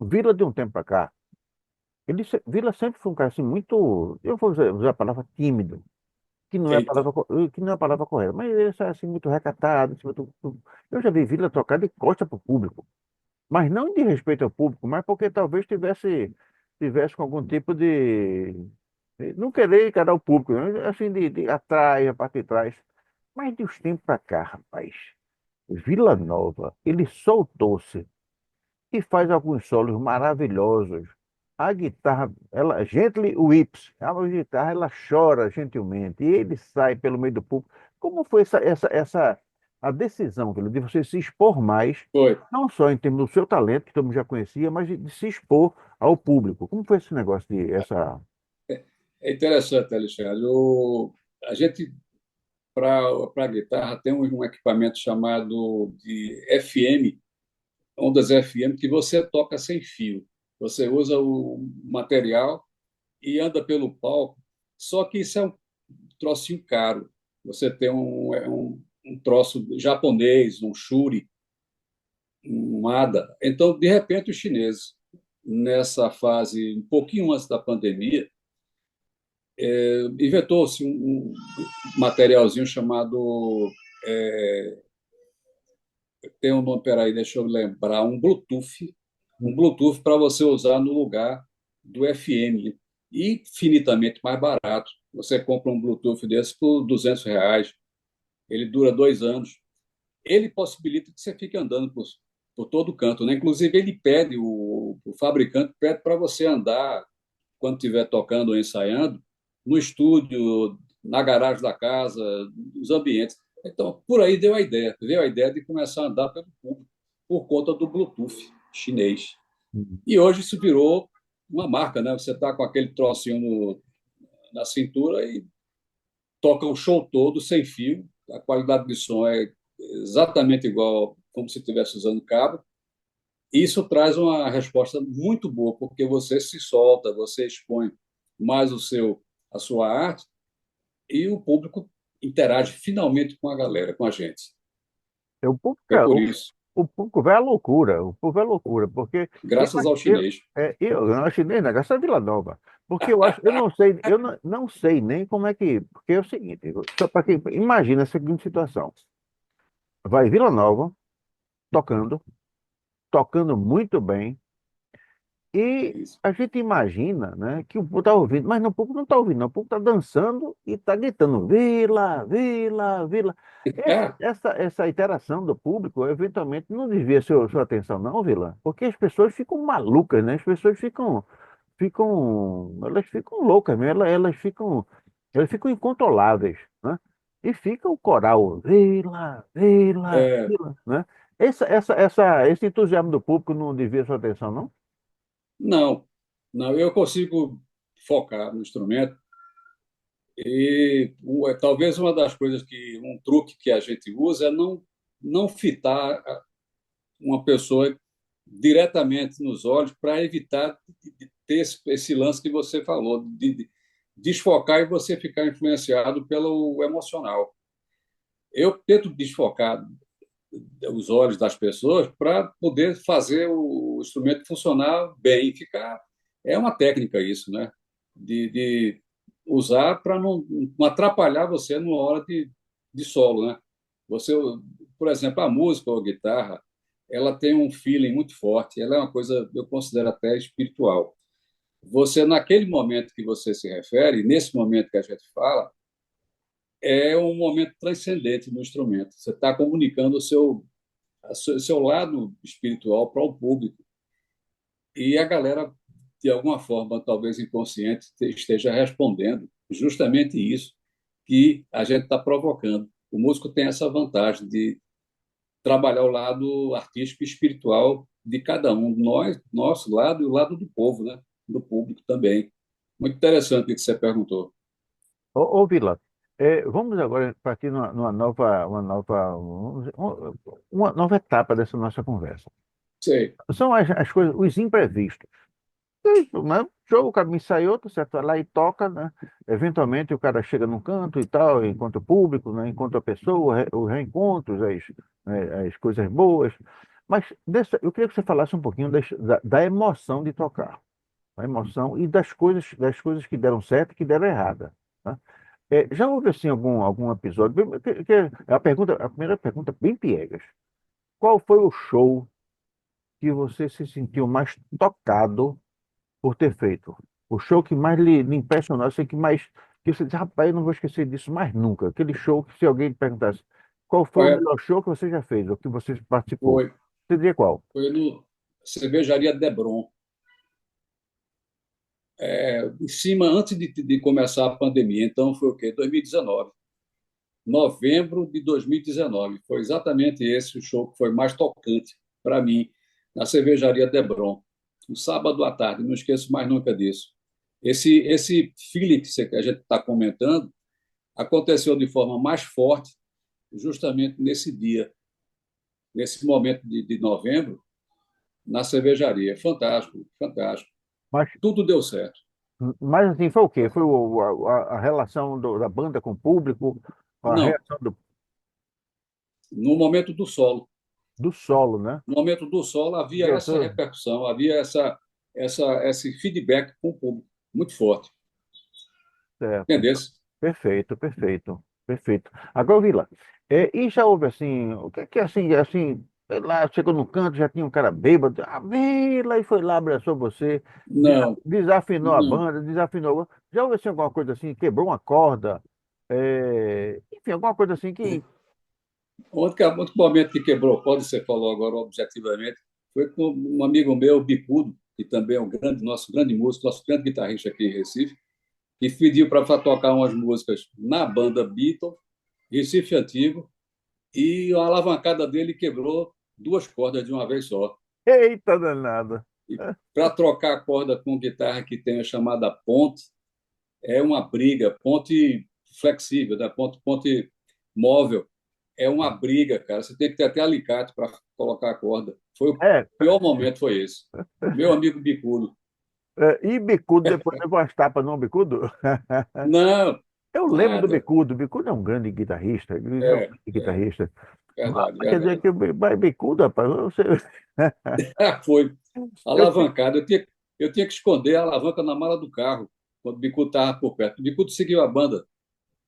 Vila de um tempo para cá. Vila sempre foi um cara assim muito, eu vou usar a palavra tímido, que não é a eita, palavra, que não é a palavra correta, mas ele é assim muito recatado. Assim, eu já vi Vila tocar de costa para o público, mas não de respeito ao público, mas porque talvez tivesse com algum tipo de não querer encarar o público, né? Assim de atrás, a parte de trás. Mas de uns tempos para cá, rapaz, Vila Nova, ele soltou-se e faz alguns solos maravilhosos. A guitarra, ela, Gently Weeps, a guitarra, ela chora gentilmente, e ele sai pelo meio do público. Como foi a decisão, Vila, de você se expor mais, foi. não só em termos do seu talento, que todo mundo já conhecia, mas de se expor ao público? Como foi esse negócio É interessante, Alexandre. A gente, para guitarra, tem um equipamento chamado de FM, ondas FM, que você toca sem fio. Você usa o material e anda pelo palco, só que isso é um trocinho caro. Você tem um troço japonês, um shuri, um ADA. Então, de repente, os chineses, nessa fase, um pouquinho antes da pandemia, inventou-se um materialzinho chamado. Tem um nome, peraí, deixa eu lembrar, um Bluetooth para você usar no lugar do FM, infinitamente mais barato. Você compra um Bluetooth desse por R$ 200, ele dura 2 anos. Ele possibilita que você fique andando por todo canto, né? Inclusive, ele pede, o fabricante pede para você andar, quando estiver tocando ou ensaiando, no estúdio, na garagem da casa, nos ambientes. Então, por aí veio a ideia de começar a andar pelo público, por conta do Bluetooth chinês. E hoje isso virou uma marca, né? Você está com aquele trocinho na cintura e toca o show todo sem fio, a qualidade de som é exatamente igual como se estivesse usando cabo. Isso traz uma resposta muito boa, porque você se solta, você expõe mais a sua arte e o público interage finalmente com a galera, com a gente. o público, Foi por isso, o público vai à loucura, o povo é loucura, porque graças ao chinês. eu não achei nem negócio é Vila Nova, porque eu não sei nem como é que, porque é o seguinte, só para que imagina a seguinte situação, vai Vila Nova tocando, tocando muito bem, e Isso. a gente imagina, né, que o povo está ouvindo, mas não, o povo não está ouvindo, não, o povo está dançando e está gritando Vila, Vila, Vila. É, Essa interação do público, eventualmente, não desvia sua atenção, não, Vila, porque as pessoas ficam malucas, né? As pessoas elas ficam loucas mesmo, elas ficam incontroláveis, né? E fica o coral, Vila, Vila, é, Vila, né? Esse entusiasmo do público não desvia sua atenção, não? não, não, eu consigo focar no instrumento e talvez uma das coisas um truque que a gente usa é não fitar uma pessoa diretamente nos olhos para evitar de ter esse lance que você falou, de desfocar e você ficar influenciado pelo emocional. Eu tento desfocar os olhos das pessoas para poder fazer o instrumento funcionar bem, ficar. É uma técnica isso, né? De usar para não atrapalhar você numa hora de solo, né? Você, por exemplo, a música ou a guitarra, ela tem um feeling muito forte, ela é uma coisa, eu considero até espiritual. Você, naquele momento que você se refere, nesse momento que a gente fala, é um momento transcendente no instrumento. Você está comunicando seu lado espiritual para o público. E a galera, de alguma forma, talvez inconsciente, esteja respondendo justamente isso que a gente está provocando. O músico tem essa vantagem de trabalhar o lado artístico e espiritual de cada um, nosso lado e o lado do povo, né? Do público também. Muito interessante o que você perguntou. Vila, vamos agora partir uma nova etapa dessa nossa conversa. Sei. São as coisas, os imprevistos. Isso, né? Show, o cara me ensaiou, tá certo? Vai lá e toca, né? Eventualmente o cara chega num canto e tal, encontra o público, né? Encontra a pessoa, os reencontros, as coisas boas. Mas eu queria que você falasse um pouquinho da emoção de tocar, a emoção e das coisas que deram certo e que deram errada, tá? Já houve assim algum episódio? Que a primeira pergunta bem piegas. Qual foi o show que você se sentiu mais tocado por ter feito? O show que mais lhe impressionou, assim, que você disse, rapaz, eu não vou esquecer disso mais nunca. Aquele show que se alguém lhe perguntasse qual foi o Foi, melhor show que você já fez, ou que você participou, foi, você diria qual? foi no Cervejaria Debron. Em cima, antes de começar a pandemia, então foi o quê? 2019. Novembro de 2019. Foi exatamente esse o show que foi mais tocante para mim, na Cervejaria Debron. Um sábado à tarde, não esqueço mais nunca disso. Esse feeling que a gente está comentando aconteceu de forma mais forte justamente nesse dia, nesse momento de novembro, na cervejaria. Fantástico, fantástico. Mas, Tudo deu certo. mas assim, foi o quê? Foi a relação da banda com o público, a Não, reação no momento do solo. do solo, né? No momento do solo havia essa Diretor, repercussão, havia esse feedback com o público muito forte. certo. Entendeu? Perfeito, perfeito, perfeito. Agora, Vila, e já houve assim, o que é assim, sei lá, chegou no canto, já tinha um cara bêbado, a Vila, e foi lá, abraçou você, Não, desafinou a não. banda, desafinou. Já houve assim alguma coisa assim, quebrou uma corda, enfim, alguma coisa assim que. O único momento que quebrou, pode você falou agora objetivamente, foi com um amigo meu, Bicudo, que também é nosso grande músico, nosso grande guitarrista aqui em Recife, que pediu para tocar umas músicas na banda Beatles, Recife Antigo, e a alavancada dele quebrou duas cordas de uma vez só. Eita danada! E para trocar a corda com guitarra que tem a chamada ponte, é uma briga, ponte flexível, né? Ponte móvel, é uma briga, cara. Você tem que ter até alicate para colocar a corda. Foi o É, pior momento, foi esse. Meu amigo Bicudo. e bicudo depois levou umas tapas no bicudo? Não, Eu lembro do nada. Bicudo. O Bicudo é um grande guitarrista. Ele é um É, grande guitarrista. Mas verdade, quer dizer verdade. que o Bicudo, rapaz, você... Foi Eu, te- alavancado. Eu tinha que esconder a alavanca na mala do carro quando o Bicudo estava por perto. O Bicudo seguiu a banda,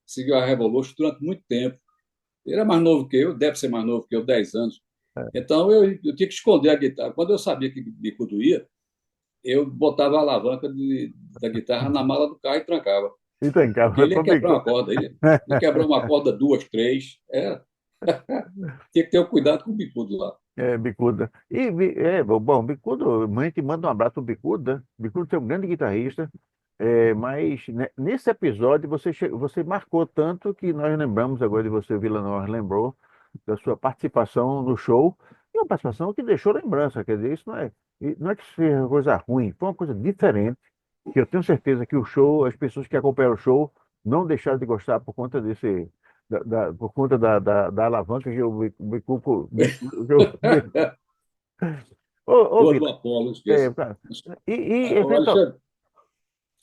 seguiu a Revolution durante muito tempo. Ele é mais novo que eu, deve ser mais novo que eu, 10 anos. Então eu tinha que esconder a guitarra. Quando eu sabia que o Bicudo ia, eu botava a alavanca da guitarra na mala do carro e trancava. então, Porque cara, ele pro ia quebrar uma Bicudo. corda. Ele quebrou uma corda, duas, três. Tinha que ter o cuidado com o Bicudo lá. Bicuda. Bom, Bicudo, a gente manda um abraço pro Bicudo, né? Bicudo é um grande guitarrista, mas né, nesse episódio você marcou tanto que nós lembramos agora de você, Vila Nova, lembrou da sua participação no show, e uma participação que deixou lembrança, quer dizer, isso não é que seja uma coisa ruim, foi uma coisa diferente, que eu tenho certeza que o show, as pessoas que acompanharam o show não deixaram de gostar por conta por conta da alavanca que o Bicuco. Ô, Boa Vila, do Apolo, esqueça. cara, e eventual, Alexandre,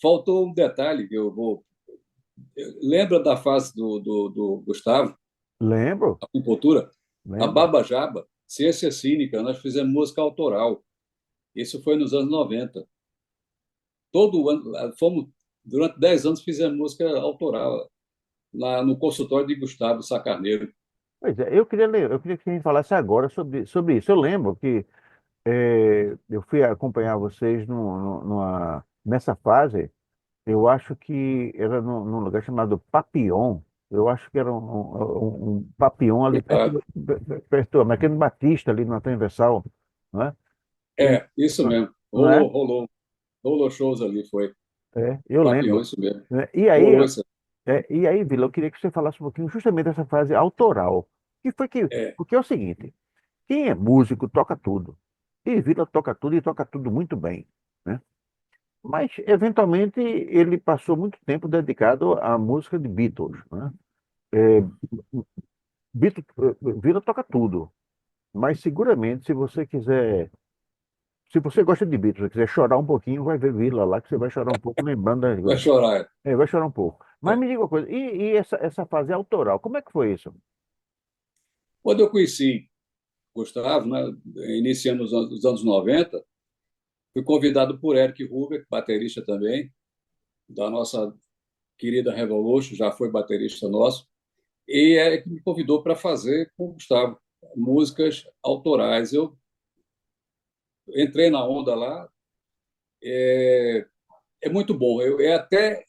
faltou um detalhe que eu vou. Lembra da fase do Gustavo, lembro, a compositura? A lembro. Baba Jaba, Ciência Cínica, nós fizemos música autoral. Isso foi nos anos 90. Todo ano, durante 10 anos fizemos música autoral lá no consultório de Gustavo Sacarneiro. Pois é, eu queria que a gente falasse agora sobre isso. Eu lembro que eu fui acompanhar vocês nessa fase. Eu acho que era num lugar chamado Papillon. Eu acho que era um Papillon ali Ah, perto do Mercado Batista, ali na Transversal, não é? E, isso mesmo. não é? Rolou shows ali, foi. Eu Papião, lembro. isso mesmo. Né? Rolou isso. E aí, Vila, eu queria que você falasse um pouquinho justamente dessa fase autoral. É, Porque é o seguinte, quem é músico toca tudo. E Vila toca tudo e toca tudo muito bem, né? Mas, eventualmente, ele passou muito tempo dedicado à música de Beatles, né? É, Vila toca tudo, mas seguramente, se você quiser Se você gosta de Beatles, e quiser chorar um pouquinho, vai ver Vila lá, que você vai chorar um pouco lembrando das Vai coisas. chorar. É, vai chorar um pouco. Mas É. me diga uma coisa, e essa fase autoral, como é que foi isso? Quando eu conheci Gustavo, né, iniciando os anos 90, fui convidado por Eric Huber, baterista também, da nossa querida Revolution, já foi baterista nosso, e Eric me convidou para fazer com o Gustavo músicas autorais. Eu entrei na onda lá, é muito bom. É até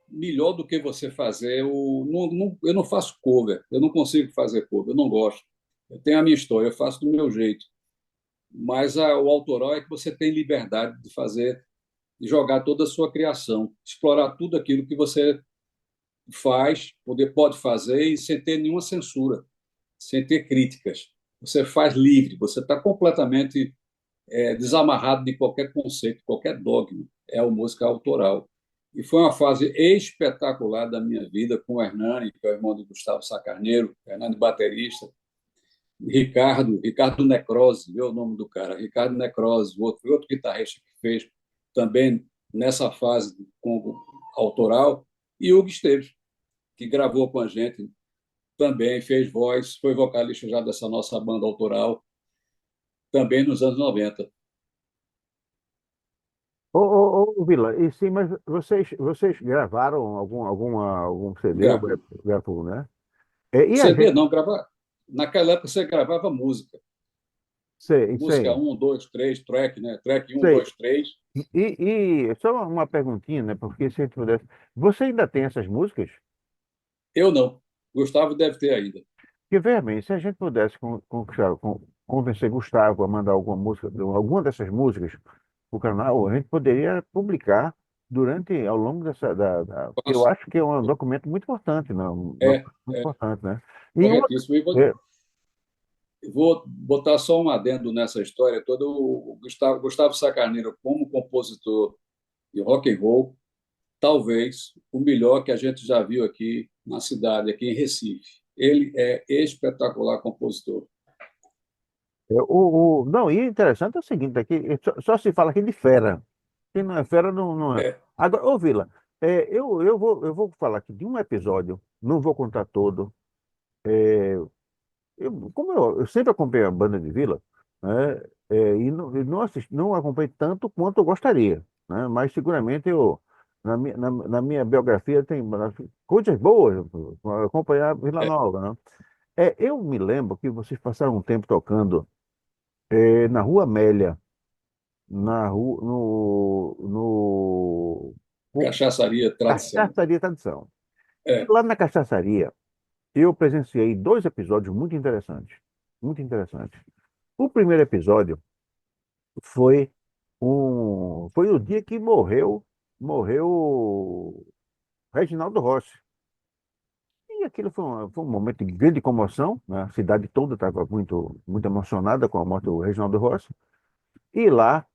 melhor do que você fazer. Eu não faço cover, eu não consigo fazer cover, eu não gosto. Eu tenho a minha história, eu faço do meu jeito. Mas o autoral é que você tem liberdade de fazer, de jogar toda a sua criação, explorar tudo aquilo que você faz, pode fazer e sem ter nenhuma censura, sem ter críticas. Você faz livre, você está completamente desamarrado de qualquer conceito, qualquer dogma. É a música autoral. E foi uma fase espetacular da minha vida com o Hernani, que é o irmão de Gustavo Sacarneiro, Hernani baterista, Ricardo Necrose, viu o nome do cara, Ricardo Necrose, outro guitarrista que fez também nessa fase com autoral, e Hugo Esteves, que gravou com a gente também, fez voz, foi vocalista já dessa nossa banda autoral, também nos anos 90. Vila, e sim, mas vocês gravaram algum CD, ou gravou, né? E a CD gente, não, gravar. Naquela época você gravava música. sei, Música sei, um 2 3 track, né? Track um sei. 2 3. E só uma perguntinha, né? Porque se a gente pudesse. Você ainda tem essas músicas? Eu não. Gustavo deve ter ainda. Porque, veja bem, se a gente pudesse convencer Gustavo a mandar alguma música, alguma dessas músicas para o canal, a gente poderia publicar ao longo porque eu Faço. acho que é um documento muito importante, não? Um É, documento muito é importante, né? E uma, corretíssimo. E é, vou botar só um adendo nessa história toda. O Gustavo Sacarneiro, como compositor de rock and roll, talvez o melhor que a gente já viu aqui na cidade, aqui em Recife. Ele é espetacular compositor. não, e interessante é o seguinte, aqui, só se fala aqui de fera. Quem não é fera não é. É, Agora, ô Vila, eu vou falar aqui de um episódio, não vou contar todo. Como eu sempre acompanhei a banda de Vila, né, e não assisti, não acompanhei tanto quanto eu gostaria, né, mas seguramente na minha biografia tem coisas boas para acompanhar Vila é. Nova, né? Eu me lembro que vocês passaram um tempo tocando na Rua Amélia, na rua, no Cachaçaria, tradição. Cachaçaria Tradição. E É, lá na Cachaçaria, eu presenciei dois episódios muito interessantes. Muito interessantes. O primeiro episódio foi foi o dia que morreu Reginaldo Rossi. E aquilo foi um momento de grande comoção, né? A cidade toda estava muito emocionada com a morte do Reginaldo Rossi. E lá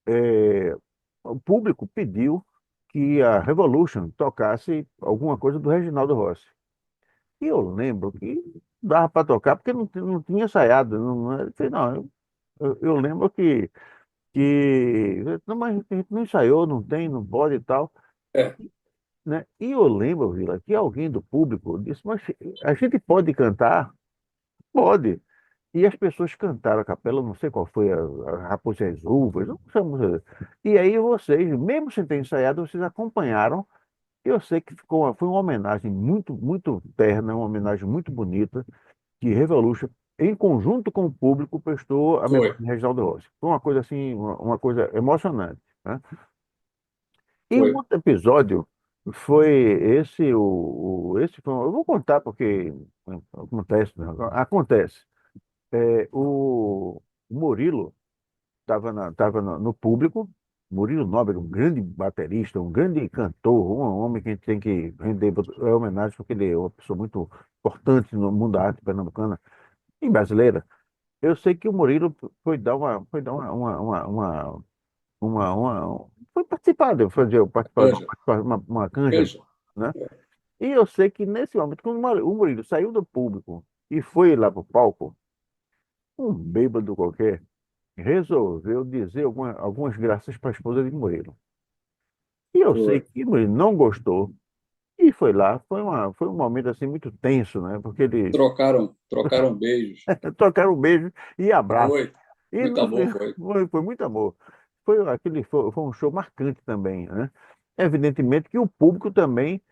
eh, o público pediu que a Revolution tocasse alguma coisa do Reginaldo Rossi. E eu lembro que dava para tocar porque não tinha ensaiado. Eu falei, não, eu lembro que não, mas a gente não ensaiou, não tem, não pode e tal, é. né? E eu lembro, Vila, que alguém do público disse, mas a gente pode cantar? Pode. E as pessoas cantaram a capela, não sei qual foi, a Raposa e as Uvas, não sei a música. E aí vocês, mesmo sem ter ensaiado, vocês acompanharam. Eu sei que foi uma homenagem muito terna, uma homenagem muito bonita, que Revolution, em conjunto com o público, prestou à Foi, memória de Reginaldo Rossi. Foi uma coisa assim, uma coisa emocionante, né? E um foi. outro episódio foi esse, esse foi, eu vou contar porque acontece, né? Acontece. O Murilo estava no público, Murilo Nóbrega, um grande baterista, um grande cantor, um homem que a gente tem que render homenagem porque ele é uma pessoa muito importante no mundo da arte pernambucana e brasileira. Eu sei que o Murilo foi participar, participar de Canja, uma canja, canja. né? E eu sei que nesse momento, quando o Murilo saiu do público e foi lá pro palco, um bêbado qualquer resolveu dizer algumas graças para a esposa de Murilo. E eu sei Foi. que Murilo não gostou e foi lá. Foi um momento assim muito tenso, né? Porque ele Trocaram beijos. trocaram um beijo e abraço. Foi. E Muito no fim, amor, foi. foi muito amor. Foi um show marcante também, né? Evidentemente que o público também,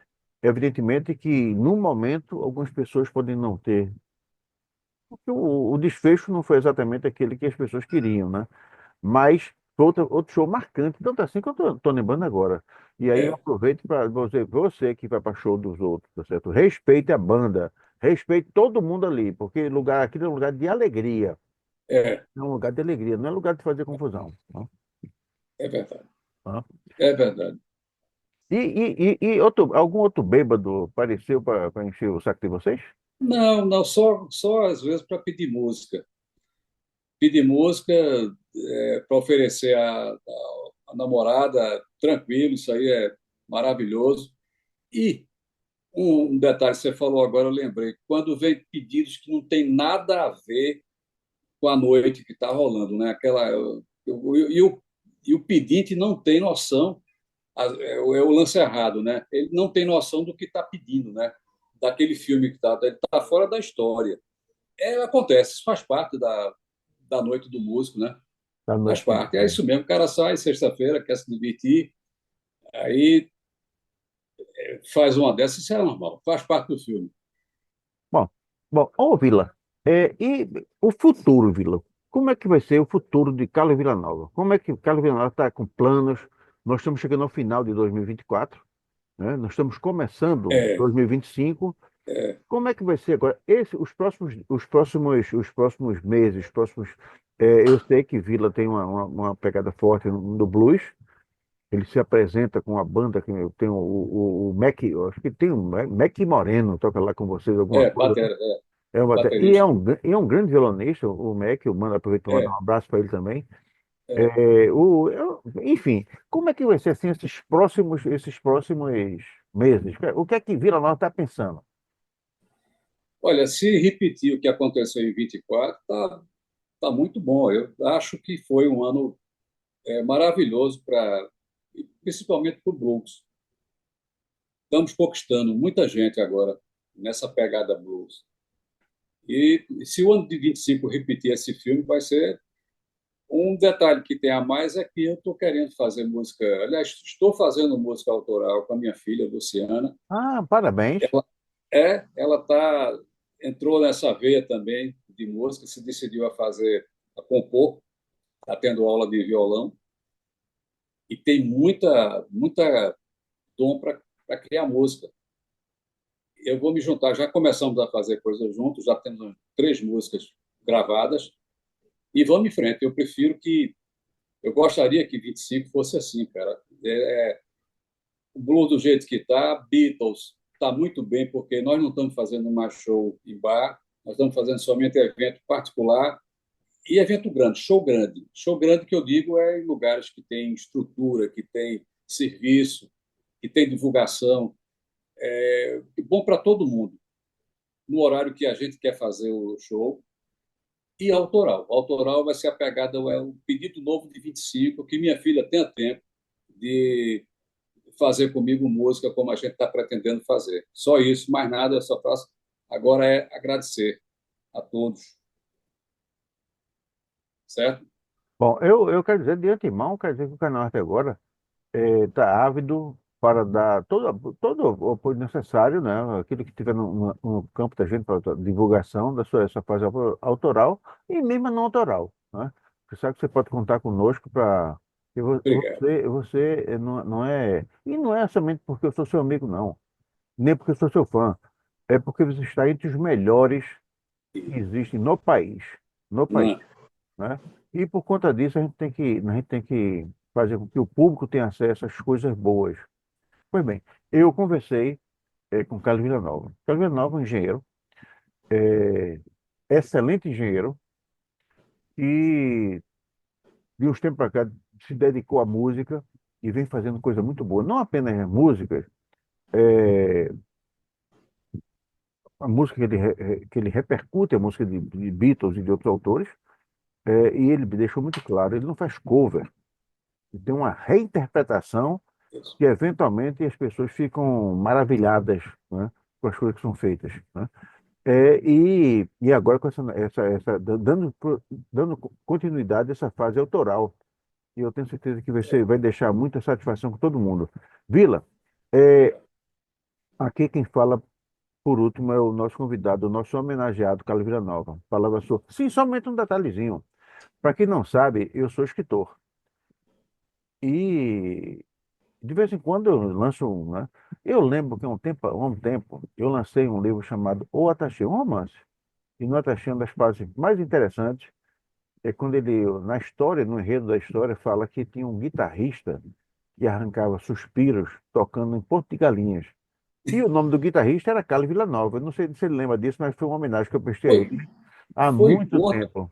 evidentemente que no momento algumas pessoas podem não ter, porque o desfecho não foi exatamente aquele que as pessoas queriam, né? Mas foi outro show marcante, tanto assim que eu tô lembrando agora. E aí eu É, aproveito para você que vai para show dos outros, tá certo? Respeite a banda, respeite todo mundo ali, porque aquele é um lugar de alegria. é, É um lugar de alegria, não é lugar de fazer confusão. é verdade. Tá? É verdade. Algum outro bêbado apareceu para encher o saco de vocês? Não, não, só às vezes para pedir música. Pedir música para oferecer a namorada, tranquilo, isso aí é maravilhoso. E um detalhe que você falou agora, eu lembrei, quando vem pedidos que não tem nada a ver com a noite que está rolando, né? E o pedinte não tem noção, é o lance errado, né? Ele não tem noção do que está pedindo, né? Daquele filme que está, ele está fora da história. Acontece, isso faz parte da noite do músico, né? Da Faz noite de... parte. É isso mesmo, o cara sai sexta-feira, quer se divertir, aí faz uma dessas, isso é normal, faz parte do filme. Bom, ô Vila, e o futuro, Vila? Como é que vai ser o futuro de Carlos Villanova? Como é que Carlos Villanova está com planos? Nós estamos chegando ao final de 2024, né? Nós estamos começando É, 2025. é, Como é que vai ser agora? Os próximos meses, eu sei que Vila tem uma pegada forte no blues. Ele se apresenta com uma banda que tem o Mac, eu acho que tem o Mac Moreno, toca lá com vocês alguma coisa, né? batera, E é baterista. e é um grande violonista, o Mac, eu mando aproveito para mandar um É, abraço para ele também. é. Enfim, como é que vai ser assim esses próximos meses? O que é que Vila Nova está pensando? Olha, se repetir o que aconteceu em 24, tá muito bom. Eu acho que foi um ano maravilhoso principalmente para o blues. Estamos conquistando muita gente agora nessa pegada blues. E se o ano de 25 repetir esse filme, vai ser um detalhe que tem a mais é que eu estou querendo fazer música. Aliás, estou fazendo música autoral com a minha filha, Luciana. Ah, parabéns. Ela entrou nessa veia também de música, se decidiu a compor, está tendo aula de violão e tem muita dom para criar música. Eu vou me juntar, já começamos a fazer coisas juntos, já temos 3 músicas gravadas e vamos em frente. Eu gostaria que 25 fosse assim, cara. O blues do jeito que está, Beatles está muito bem, porque nós não estamos fazendo mais show em bar, nós estamos fazendo somente evento particular e evento grande, show grande. Show grande que eu digo é em lugares que tem estrutura, que tem serviço, que tem divulgação. Bom para todo mundo, no horário que a gente quer fazer o show. E autoral. Autoral vai ser a pegada, é o pedido novo de 25, que minha filha tenha tempo de fazer comigo música como a gente está pretendendo fazer. Só isso, mais nada, eu só faço. Agora é agradecer a todos, certo? Bom, eu quero dizer de antemão, quero dizer que o canal até agora está ávido para dar todo o apoio necessário, né? Aquilo que tiver no campo da gente para divulgação da essa fase autoral e mesmo a não autoral, né? Você sabe que você pode contar conosco para Obrigado. você não é e não é somente porque eu sou seu amigo, não, nem porque eu sou seu fã, é porque você está entre os melhores que existem no país, Não, né? E por conta disso a gente tem que fazer com que o público tenha acesso às coisas boas. Pois bem, eu conversei com Carlos Villanova. Carlos Villanova é um engenheiro, é, excelente engenheiro, e de uns tempos para cá se dedicou à música e vem fazendo coisa muito boa. Não apenas músicas, é, a música que ele repercute, a música de Beatles e de outros autores, E ele deixou muito claro, ele não faz cover, ele tem uma reinterpretação Isso. que eventualmente as pessoas ficam maravilhadas, né, com as coisas que são feitas, né? E agora com dando continuidade a essa fase autoral, e eu tenho certeza que vai deixar muita satisfação com todo mundo. Vila, é, aqui quem fala por último é o nosso convidado, o nosso homenageado, Carlos Villanova. Palavra sua. Sim, somente um detalhezinho. Para quem não sabe, eu sou escritor. E de vez em quando eu lanço um, né? Eu lembro que há um tempo, eu lancei um livro chamado O Ataxê, um romance. E no Ataxê, uma das partes mais interessantes é quando ele, na história, no enredo da história, fala que tinha um guitarrista que arrancava suspiros tocando em Porto de Galinhas. E o nome do guitarrista era Carlos Villanova. Eu não sei se ele lembra disso, mas foi uma homenagem que eu prestei a Foi, ele há foi muito tempo.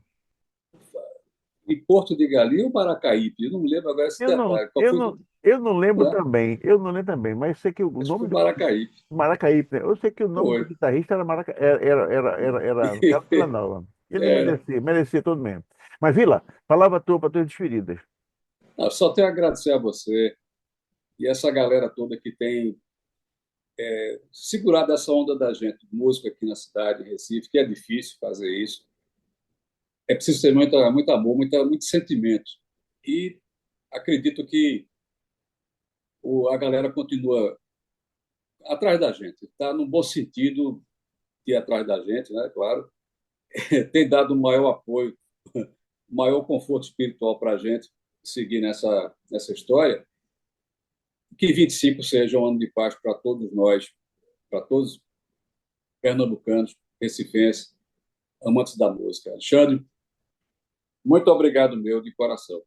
em Porto de Galinha ou Maracaípe? Eu não me lembro agora esse Eu não, detalhe. Qual eu foi? não, eu não lembro Né? também, eu não lembro também, mas sei que o Acho que nome foi do Maracaípe. Maracaípe, né? Eu sei que o nome do Foi. guitarrista era Carlos Villanova. Ele Era. merecia todo mesmo. Mas, Vila, falava tu para tuas despedidas. Ah, só tenho a agradecer a você e essa galera toda que tem segurado essa onda da gente, de música aqui na cidade, em Recife, que é difícil fazer isso. É preciso ter muito amor, muito sentimento. E acredito que a galera continua atrás da gente. Está no bom sentido de ir atrás da gente, né? Claro. Tem dado um maior apoio, um maior conforto espiritual para a gente seguir nessa história. Que 25 seja um ano de paz para todos nós, para todos os pernambucanos, recifenses, amantes da música. Alexandre, muito obrigado meu, de coração.